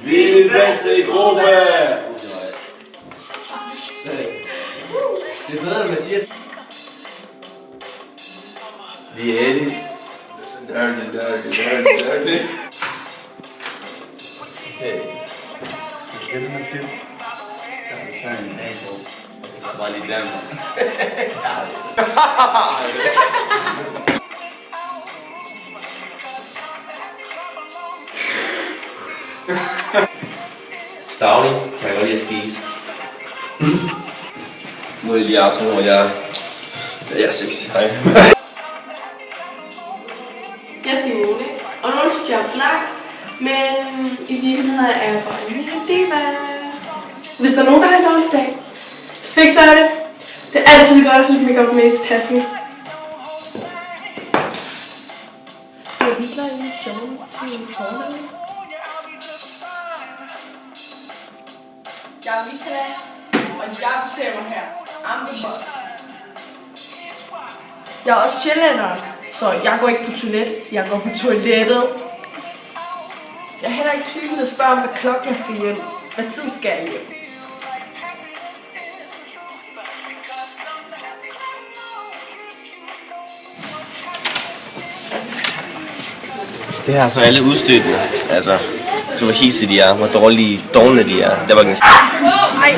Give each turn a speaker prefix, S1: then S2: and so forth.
S1: Vi er den bedste gruppe!
S2: Det er bedre, når man siger...
S1: The Eddie. Dirty. Okay. Vi sætter mig skidt. Vi tager en dag på. Bare lige der, man.
S2: Stavning kan jeg godt lide at spise. Nu er det lige aften, hvor jeg er sexy. Hej.
S3: Jeg er Simone, og nu synes jeg er blank, men i virkeligheden er jeg bare en lille diva. Så hvis der er nogen, der har en dårlig dag, så fikser jeg det. Det er altid godt at lidt make-up med i tasken. Jeg hygler i Jones til en fordel.
S4: Jeg er Michaela, og jeg bestemmer her. I'm the boss. Jeg er også sjællænder, så jeg går ikke på toilet. Jeg går på toilettet. Jeg er heller ikke typen, der spørger om, hvad klokken jeg skal hjem. Hvad tid skal jeg hjem?
S2: Det her er så alle udstødende. Altså, så hvor hisse de er, hvor dårlige dogne de er. Det var ikke en
S4: Ej,